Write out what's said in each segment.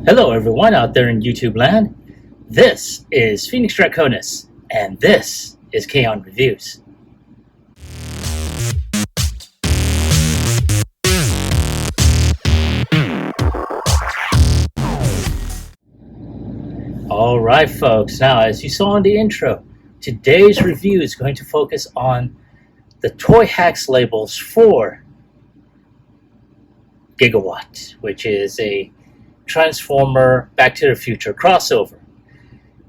Hello everyone out there in YouTube land. This is Phoenix Draconis, and this is Kaon Reviews. Alright folks, now as you saw in the intro, today's review is going to focus on the ToyHax labels for Gigwatt, which is a Transformer Back to the Future crossover.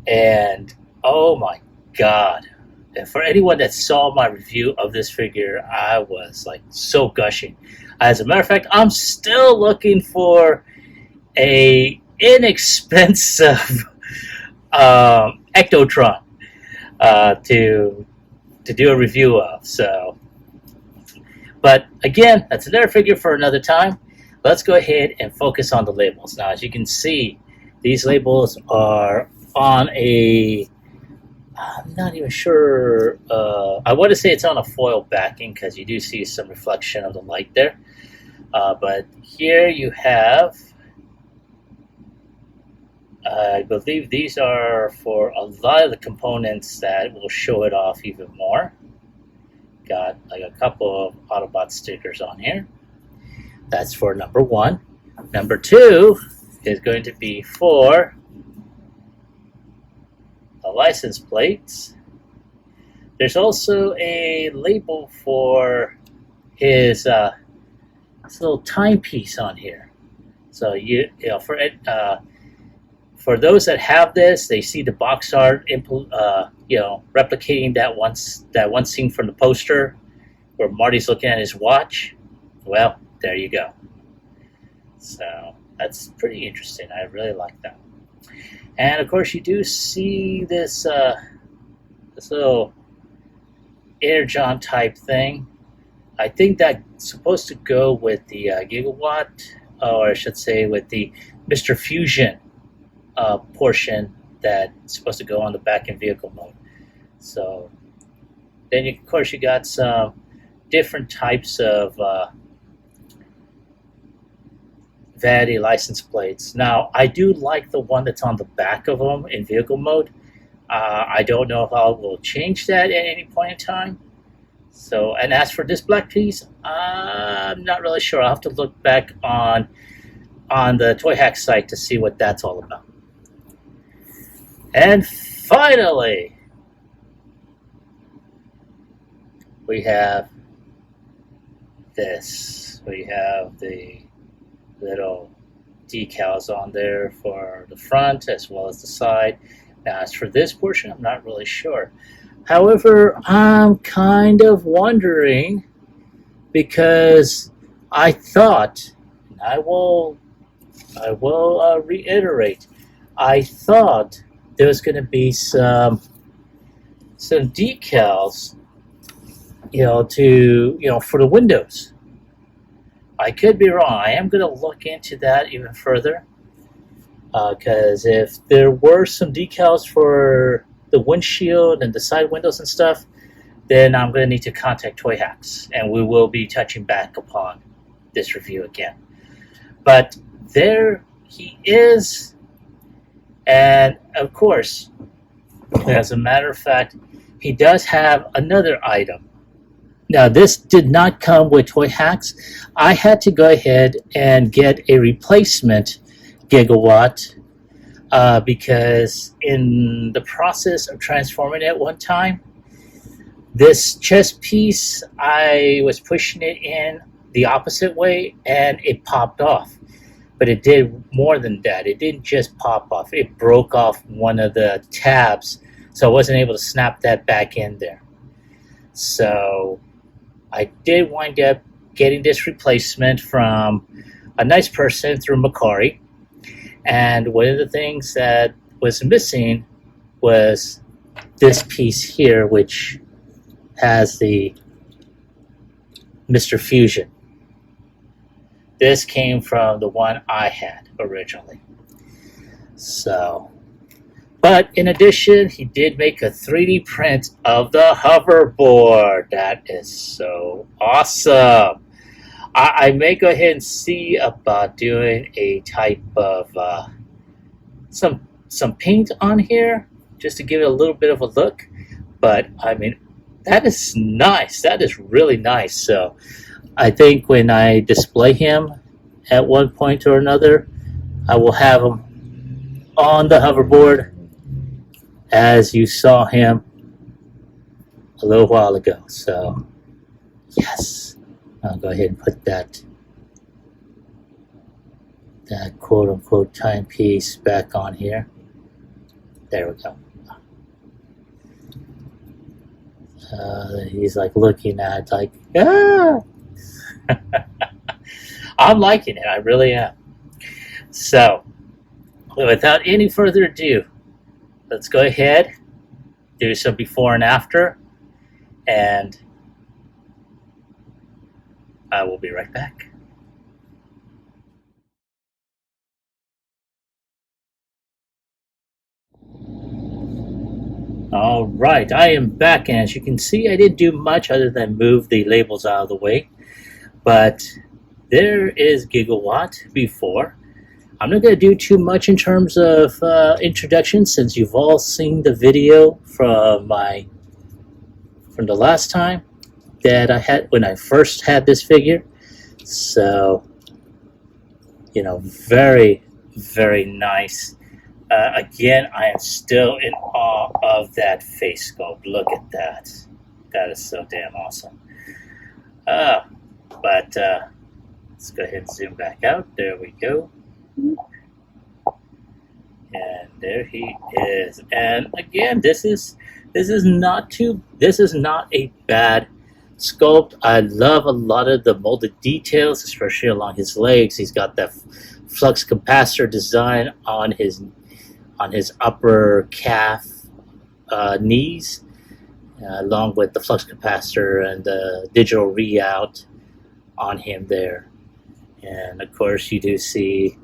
And oh my god, and for anyone that saw my review of this figure, I was like so gushing. As a matter of fact, I'm still looking for a inexpensive Ectotron to do a review of. So, but again, that's another figure for another time. Let's go ahead and focus on the labels. Now, as you can see, these labels are on a, I'm not even sure, I want to say it's on a foil backing because you do see some reflection of the light there. But here you have, I believe these are for a lot of the components that will show it off even more. Got like a couple of Autobot stickers on here. That's for number one. Number two is going to be for the license plates. There's also a label for his little timepiece on here. So you know, for those that have this, they see the box art, replicating that one scene from the poster where Marty's looking at his watch. Well, there you go. So that's pretty interesting. I really like that. And of course, you do see this little Energon type thing. I think that's supposed to go with the Gigwatt, or I should say, with the Mr. Fusion portion that's supposed to go on the back in vehicle mode. So then, of course, you got some different types of vanity license plates. Now, I do like the one that's on the back of them in vehicle mode. I don't know if I will change that at any point in time. So, and as for this black piece, I'm not really sure. I'll have to look back on the ToyHax site to see what that's all about. And finally, we have this. We have the little decals on there for the front as well as the side. Now, as for this portion, I'm not really sure. However, I'm kind of wondering, because I thought, and I will reiterate, I thought there was going to be some decals, for the windows. I could be wrong. I am going to look into that even further, because if there were some decals for the windshield and the side windows and stuff, then I'm going to need to contact ToyHax, and we will be touching back upon this review again. But there he is, and of course, as a matter of fact, he does have another item. Now, this did not come with ToyHax. I had to go ahead and get a replacement Gigwatt because in the process of transforming it one time, this chest piece, I was pushing it in the opposite way and it popped off. But it did more than that. It didn't just pop off. It broke off one of the tabs, so I wasn't able to snap that back in there. So I did wind up getting this replacement from a nice person through Macari. And one of the things that was missing was this piece here, which has the Mr. Fusion. This came from the one I had originally. So, but in addition, he did make a 3D print of the hoverboard. That is so awesome. I may go ahead and see about doing a type of some paint on here just to give it a little bit of a look. But I mean, that is nice. That is really nice. So I think when I display him at one point or another, I will have him on the hoverboard as you saw him a little while ago. So yes, I'll go ahead and put that quote-unquote timepiece back on here. There we go. He's like looking at like, ah! I'm liking it. I really am. So without any further ado, let's go ahead, do some before and after, and I will be right back. All right, I am back, and as you can see, I didn't do much other than move the labels out of the way. But there is Gigwatt before. I'm not going to do too much in terms of introduction, since you've all seen the video from the last time that I had when I first had this figure. So, you know, very, very nice. Again, I am still in awe of that face sculpt. Look at that. That is so damn awesome. But let's go ahead and zoom back out. There we go. And there he is. And again, this is not a bad sculpt. I love a lot of the molded details, especially along his legs. He's got that flux capacitor design on his upper calf knees, along with the flux capacitor and the digital readout on him there. And of course, you do see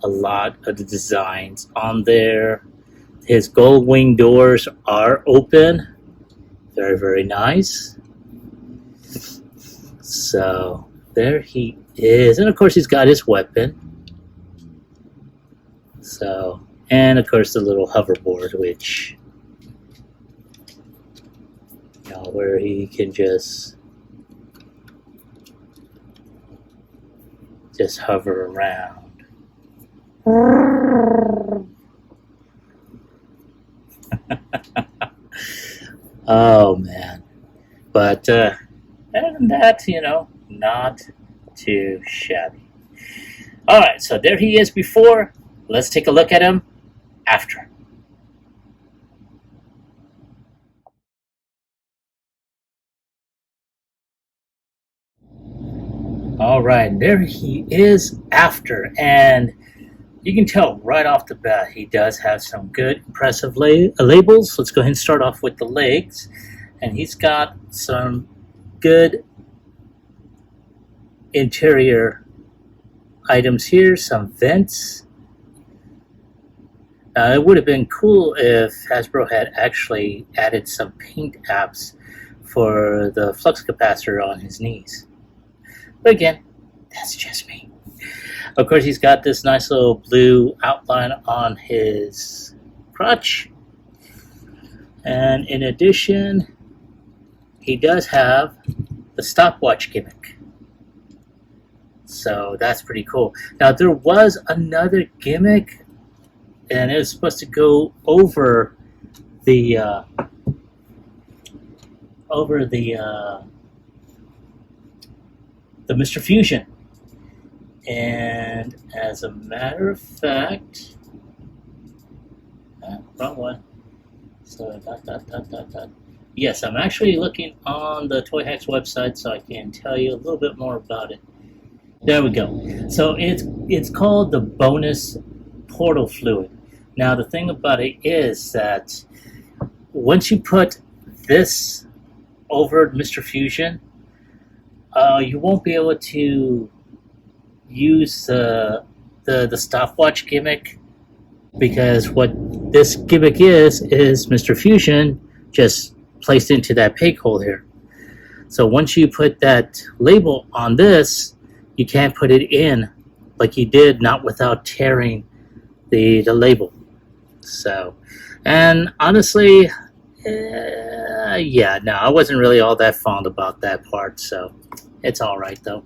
a lot of the designs on there. His gold wing doors are open. Very, very nice. So there he is. And of course, he's got his weapon. So, and of course, the little hoverboard, which, you know, where he can just hover around. Oh man. But other than that, you know, not too shabby. Alright, so there he is before. Let's take a look at him after. All right, there he is after, and you can tell right off the bat he does have some good, impressive labels. Let's go ahead and start off with the legs, and he's got some good interior items here, some vents. It would have been cool if Hasbro had actually added some paint apps for the flux capacitor on his knees. But again, that's just me. Of course, he's got this nice little blue outline on his crotch. And in addition, he does have the stopwatch gimmick. So that's pretty cool. Now, there was another gimmick, and it was supposed to go over the Mr. Fusion. And as a matter of fact, wrong one. So yes, I'm actually looking on the ToyHax website, so I can tell you a little bit more about it. There we go. So it's called the bonus portal fluid. Now the thing about it is that once you put this over Mr. Fusion, you won't be able to use the stopwatch gimmick, because what this gimmick is Mr. Fusion just placed into that peg hole here. So once you put that label on this, you can't put it in like you did, not without tearing the label. So, and honestly, yeah, no, I wasn't really all that fond about that part. So, it's all right though.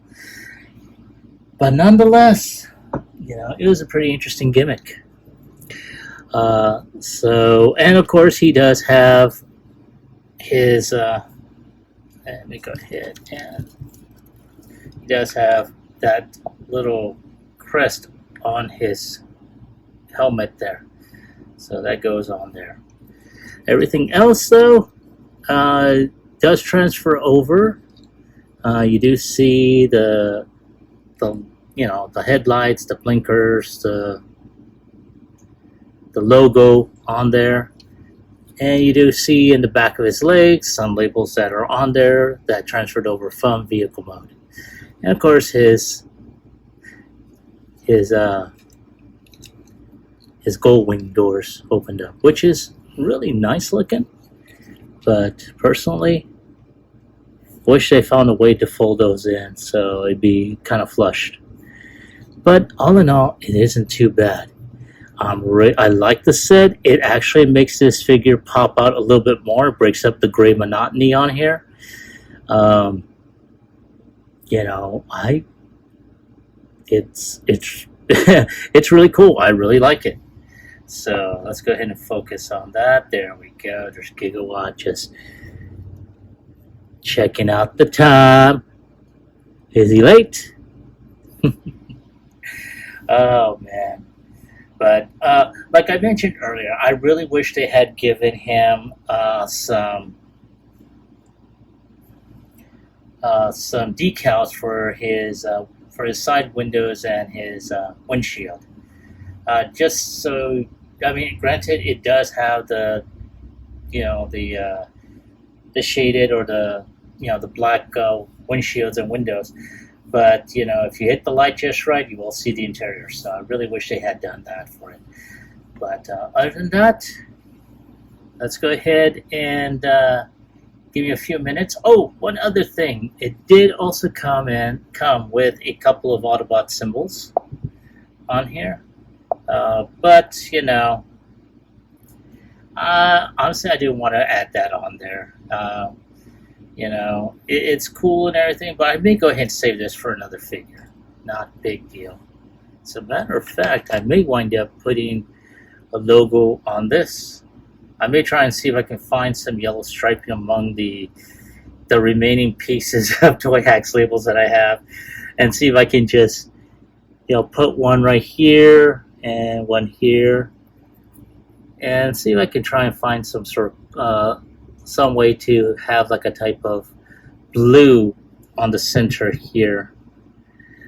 But nonetheless, it was a pretty interesting gimmick. And of course, he does have his. Let me go ahead and he does have that little crest on his helmet there, so that goes on there. Everything else, though, does transfer over. You do see the headlights, the blinkers, the logo on there. And you do see in the back of his legs some labels that are on there that transferred over from vehicle mode. And of course his gold wing doors opened up, which is really nice looking. But personally, wish they found a way to fold those in so it'd be kind of flushed. But all in all, it isn't too bad. I like the set. It actually makes this figure pop out a little bit more. It breaks up the gray monotony on here. It's it's really cool. I really like it. So let's go ahead and focus on that. There we go. There's Gigwatt just checking out the time. Is he late? Oh man. But like I mentioned earlier, I really wish they had given him some decals for his side windows and his windshield. Just so, I mean, granted, it does have the shaded or the black windshields and windows. But, if you hit the light just right, you will see the interior. So I really wish they had done that for it. But other than that, let's go ahead and give you a few minutes. Oh, one other thing. It did also come with a couple of Autobot symbols on here. But, honestly, I didn't want to add that on there. It's cool and everything, but I may go ahead and save this for another figure. Not a big deal. As a matter of fact, I may wind up putting a logo on this. I may try and see if I can find some yellow striping among the remaining pieces of ToyHax labels that I have, and see if I can just, put one right here and one here, and see if I can try and find some sort of some way to have like a type of blue on the center here,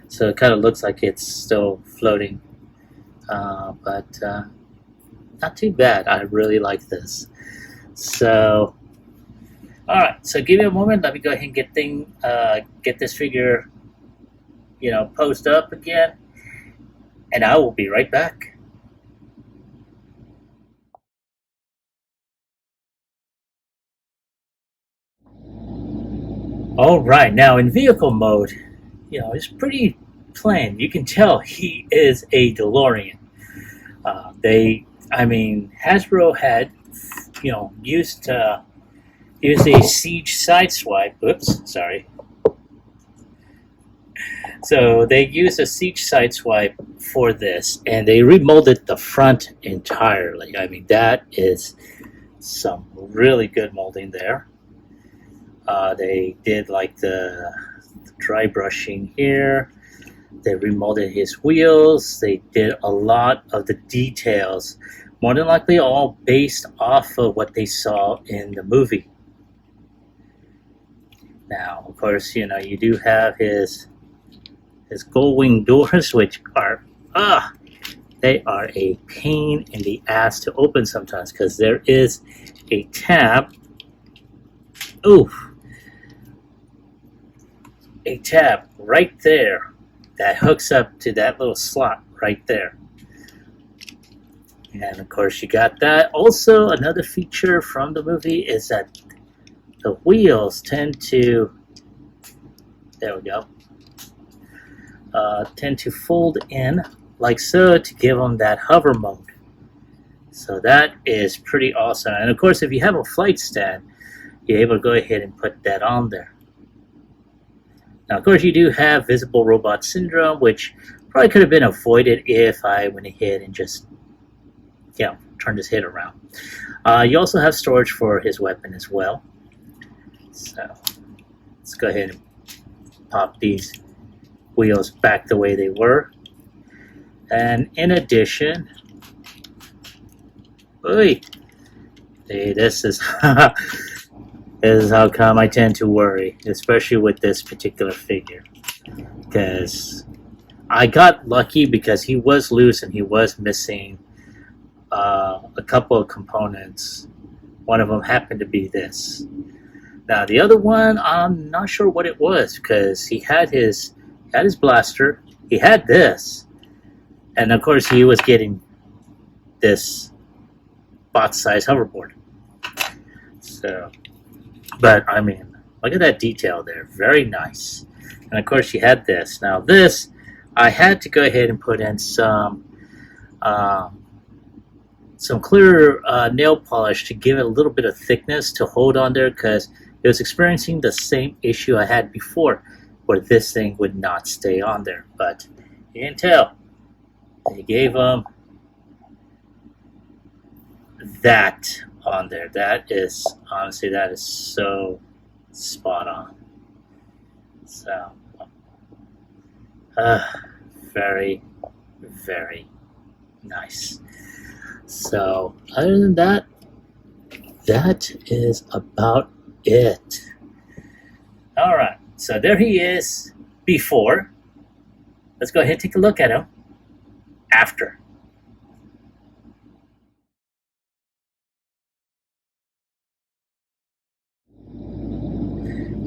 so it kind of looks like it's still floating, but not too bad. I really like this. So alright, so give me a moment. Let me go ahead and get this figure posed up again, and I will be right back. All right, now in vehicle mode, it's pretty plain. You can tell he is a DeLorean. Hasbro had, used a Siege Sideswipe. Oops, sorry. So they used a Siege Sideswipe for this, and they remolded the front entirely. I mean, that is some really good molding there. They did like the dry brushing here. They remolded his wheels. They did a lot of the details, more than likely all based off of what they saw in the movie. Now, of course, you do have his gold wing doors, which are they are a pain in the ass to open sometimes, because there is a tab. A tab right there that hooks up to that little slot right there. And of course you got that. Also, another feature from the movie is that the wheels tend to, there we go, tend to fold in like so to give them that hover mode. So that is pretty awesome. And of course, if you have a flight stand, you're able to go ahead and put that on there. Now, of course, you do have visible robot syndrome, which probably could have been avoided if I went ahead and just, turned his head around. You also have storage for his weapon as well. So let's go ahead and pop these wheels back the way they were. And in addition, this is this is how come I tend to worry, especially with this particular figure, because I got lucky because he was loose and he was missing a couple of components. One of them happened to be this. Now the other one, I'm not sure what it was, because he had his blaster, he had this, and of course he was getting this bot-size hoverboard. So, but I mean, look at that detail there, very nice. And of course, you had this. Now this, I had to go ahead and put in some clear nail polish to give it a little bit of thickness to hold on there, because it was experiencing the same issue I had before, where this thing would not stay on there. But you can tell they gave them that on there. That is, honestly, that is so spot on. So very, very nice. So other than that, that is about it. All right, so there he is before. Let's go ahead and take a look at him after.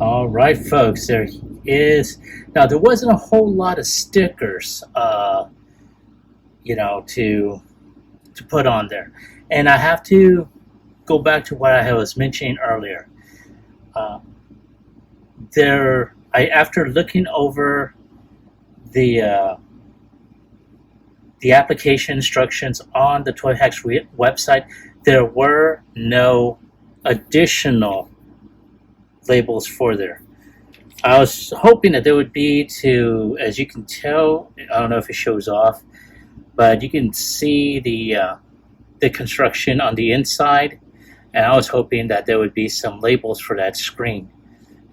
All right, folks, there he is. Now, there wasn't a whole lot of stickers, to put on there. And I have to go back to what I was mentioning earlier. After looking over the application instructions on the ToyHax website, there were no additional labels for there. I was hoping that there would be as you can tell, I don't know if it shows off, but you can see the construction on the inside, and I was hoping that there would be some labels for that screen.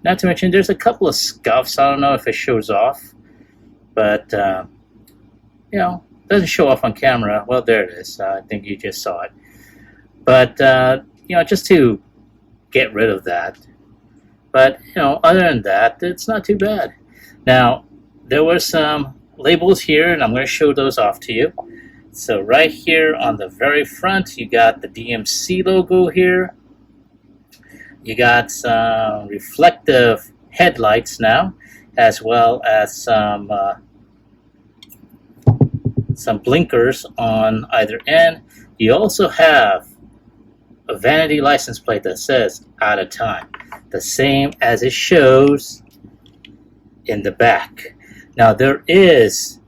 Not to mention, there's a couple of scuffs. I don't know if it shows off, but doesn't show off on camera. Well, there it is. I think you just saw it. But just to get rid of that. But other than that, it's not too bad. Now, there were some labels here, and I'm going to show those off to you. So right here on the very front, you got the DMC logo here. You got some reflective headlights now, as well as some blinkers on either end. You also have a vanity license plate that says "out of time," the same as it shows in the back. Now there is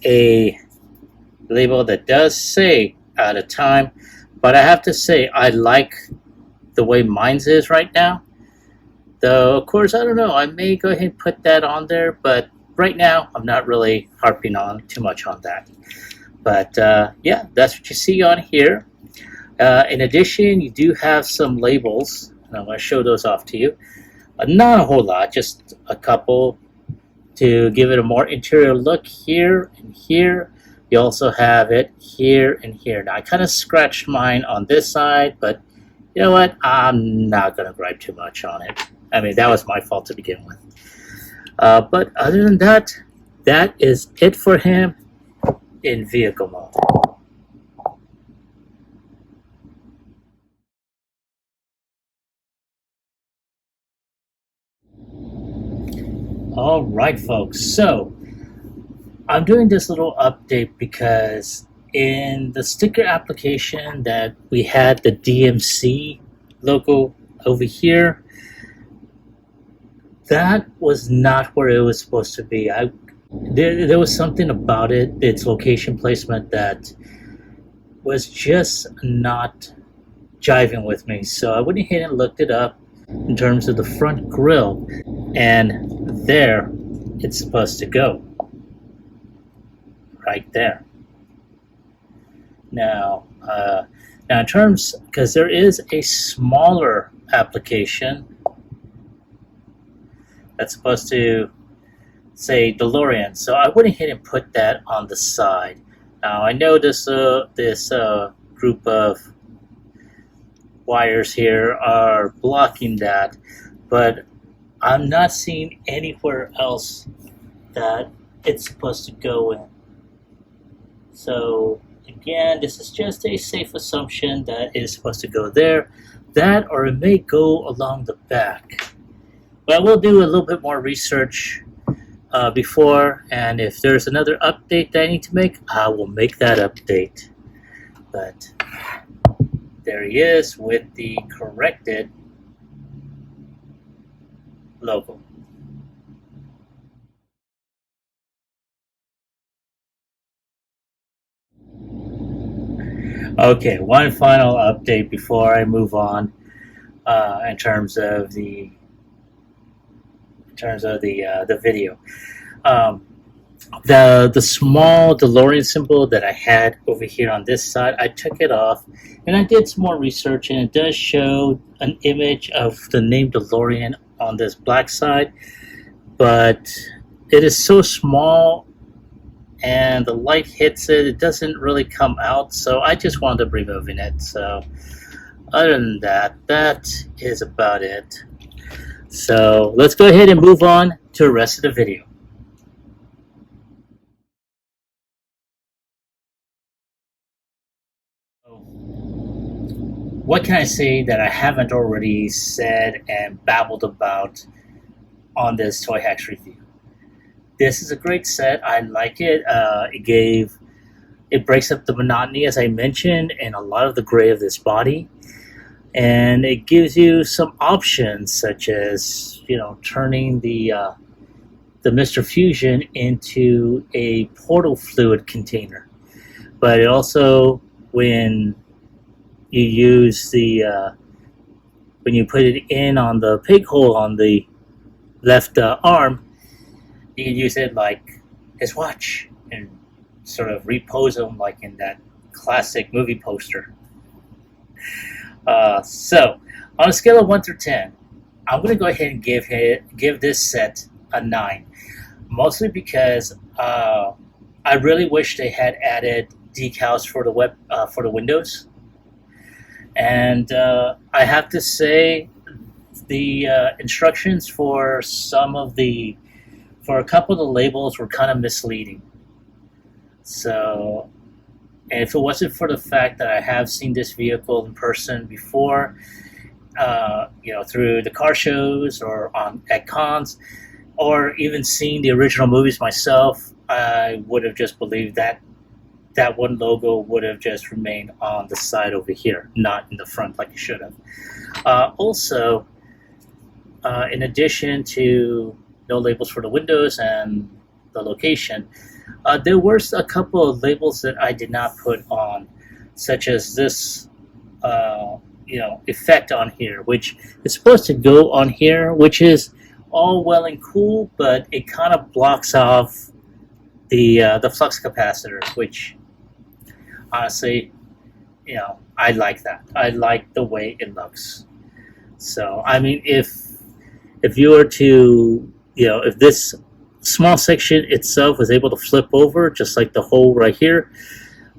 a label that does say "out of time," but I have to say I like the way mine's is right now. Though of course, I don't know, I may go ahead and put that on there, but right now I'm not really harping on too much on that. But yeah, that's what you see on here. In addition, you do have some labels, and I'm going to show those off to you. Not a whole lot, just a couple to give it a more interior look here and here. You also have it here and here. Now, I kind of scratched mine on this side, but you know what? I'm not going to gripe too much on it. I mean, that was my fault to begin with. But other than that, that is it for him in vehicle mode. All right, folks. So I'm doing this little update because in the sticker application that we had the DMC logo over here, that was not where it was supposed to be. There was something about it, its location placement, that was just not jiving with me. So I went ahead and looked it up in terms of the front grille, and there it's supposed to go. Right there. Now in terms, because there is a smaller application that's supposed to say DeLorean, so I went ahead and put that on the side. Now I know this group of wires here are blocking that, but I'm not seeing anywhere else that it's supposed to go in. So again, this is just a safe assumption that it is supposed to go there, that, or it may go along the back. But I will do a little bit more research before, and if there's another update that I need to make, I will make that update. But there he is with the corrected logo. Okay, one final update before I move on in terms of the video. The small DeLorean symbol that I had over here on this side, I took it off, and I did some more research, and it does show an image of the name DeLorean on this black side, but it is so small, and the light hits it, it doesn't really come out, so I just wound up removing it. So other than that, that is about it. So let's go ahead and move on to the rest of the video. What can I say that I haven't already said and babbled about on this ToyHax review? This is a great set. I like it. It breaks up the monotony, as I mentioned, and a lot of the gray of this body, and it gives you some options, such as turning the Mr. Fusion into a portal fluid container. But it also, when you use when you put it in on the pig hole on the left arm, you can use it like his watch and sort of repose him like in that classic movie poster. So on a scale of 1 through 10, I'm going to go ahead and give this set a 9, mostly because I really wish they had added decals for the windows, and I have to say the instructions for a couple of the labels were kind of misleading. So, and if it wasn't for the fact that I have seen this vehicle in person before, through the car shows or at cons, or even seeing the original movies myself, I would have just believed that that one logo would have just remained on the side over here, not in the front like it should have. Also, in addition to no labels for the windows and the location, there were a couple of labels that I did not put on, such as this effect on here, which is supposed to go on here, which is all well and cool, but it kind of blocks off the flux capacitor, which honestly, I like that. I like the way it looks. So I mean, if you were to, if this small section itself was able to flip over, just like the hole right here,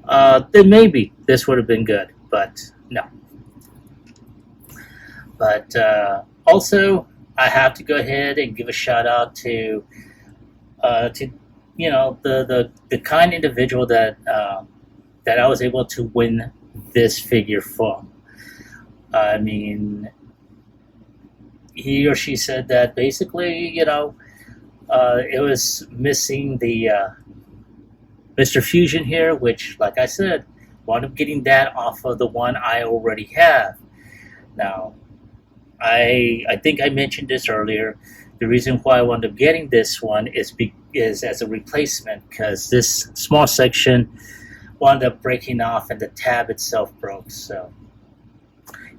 then maybe this would have been good, but no. But also, I have to go ahead and give a shout out to the kind individual that I was able to win this figure from. I mean, he or she said that basically, it was missing the Mr. Fusion here, which, like I said, wound up getting that off of the one I already have. Now, I think I mentioned this earlier. The reason why I wound up getting this one is as a replacement, because this small section wound up breaking off and the tab itself broke. So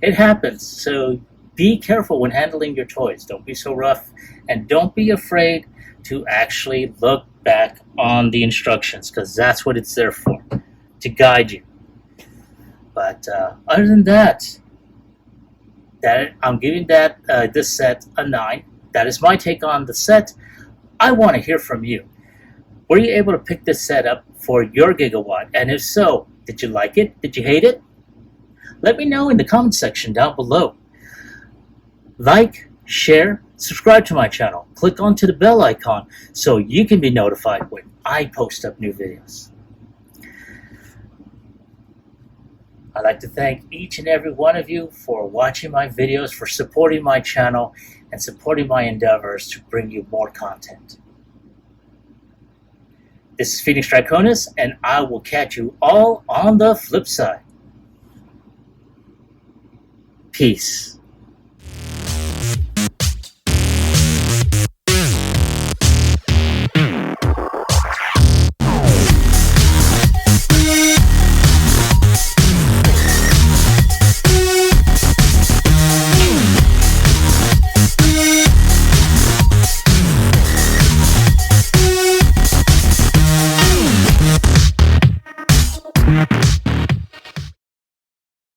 it happens. So be careful when handling your toys. Don't be so rough, and don't be afraid to actually look back on the instructions, because that's what it's there for, to guide you. But other than that, I'm giving this set a 9. That is my take on the set. I want to hear from you. Were you able to pick this set up for your Gigawatt? And if so, did you like it? Did you hate it? Let me know in the comment section down below. Like, share, subscribe to my channel. Click onto the bell icon so you can be notified when I post up new videos. I'd like to thank each and every one of you for watching my videos, for supporting my channel, and supporting my endeavors to bring you more content. This is Phoenix Draconis, and I will catch you all on the flip side. Peace.